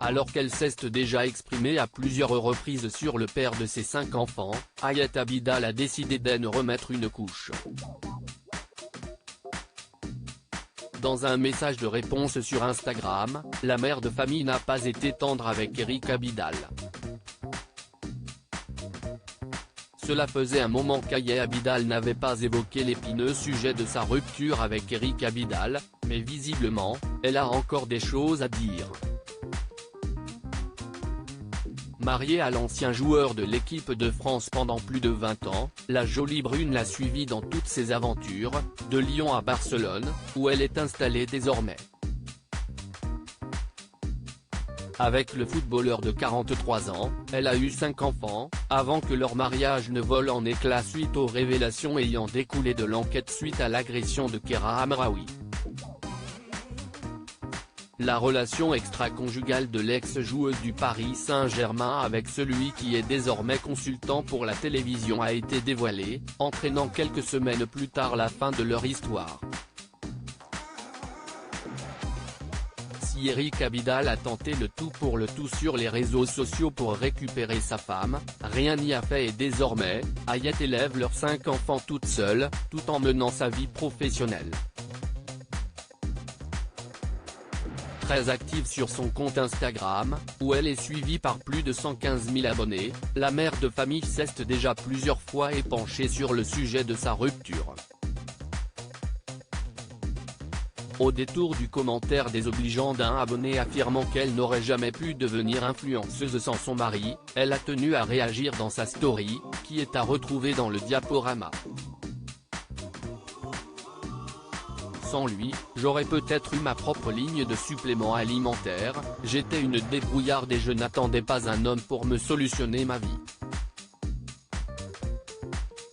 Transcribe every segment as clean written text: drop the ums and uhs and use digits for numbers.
Alors qu'elle s'est déjà exprimée à plusieurs reprises sur le père de ses 5 enfants, Hayat Abidal a décidé d'en remettre une couche. Dans un message de réponse sur Instagram, la mère de famille n'a pas été tendre avec Eric Abidal. Cela faisait un moment qu'Hayat Abidal n'avait pas évoqué l'épineux sujet de sa rupture avec Eric Abidal, mais visiblement, elle a encore des choses à dire. Mariée à l'ancien joueur de l'équipe de France pendant plus de 20 ans, la jolie brune l'a suivi dans toutes ses aventures, de Lyon à Barcelone, où elle est installée désormais. Avec le footballeur de 43 ans, elle a eu 5 enfants, avant que leur mariage ne vole en éclats suite aux révélations ayant découlé de l'enquête suite à l'agression de Kera Hamraoui. La relation extra-conjugale de l'ex-joueuse du Paris Saint-Germain avec celui qui est désormais consultant pour la télévision a été dévoilée, entraînant quelques semaines plus tard la fin de leur histoire. Si Eric Abidal a tenté le tout pour le tout sur les réseaux sociaux pour récupérer sa femme, rien n'y a fait et désormais, Hayat élève leurs 5 enfants toute seule, tout en menant sa vie professionnelle. Très active sur son compte Instagram, où elle est suivie par plus de 115 000 abonnés, la mère de famille s'est déjà plusieurs fois épanchée sur le sujet de sa rupture. Au détour du commentaire désobligeant d'un abonné affirmant qu'elle n'aurait jamais pu devenir influenceuse sans son mari, elle a tenu à réagir dans sa story, qui est à retrouver dans le diaporama. Sans lui, j'aurais peut-être eu ma propre ligne de suppléments alimentaires, j'étais une débrouillarde et je n'attendais pas un homme pour me solutionner ma vie.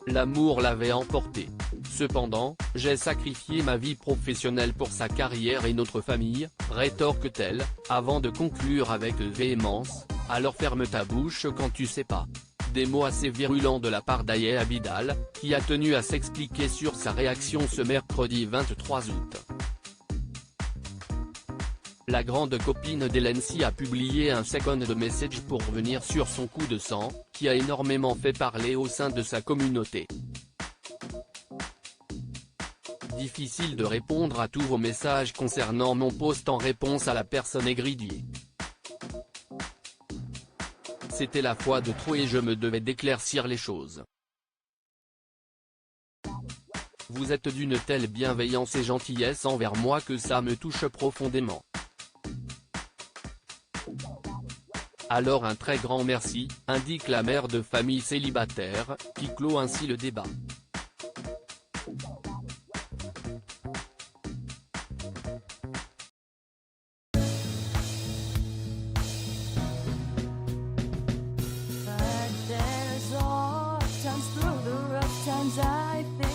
L'amour l'avait emporté. Cependant, j'ai sacrifié ma vie professionnelle pour sa carrière et notre famille, rétorque-t-elle, avant de conclure avec véhémence, alors ferme ta bouche quand tu sais pas. Des mots assez virulents de la part d'Hayat Abidal, qui a tenu à s'expliquer sur sa réaction ce mercredi 23 août. La grande copine d'Elency a publié un second message pour revenir sur son coup de sang, qui a énormément fait parler au sein de sa communauté. Difficile de répondre à tous vos messages concernant mon post en réponse à la personne aigridier. C'était la fois de trop et je me devais d'éclaircir les choses. Vous êtes d'une telle bienveillance et gentillesse envers moi que ça me touche profondément. Alors un très grand merci, indique la mère de famille célibataire, qui clôt ainsi le débat. Times through the rough times I think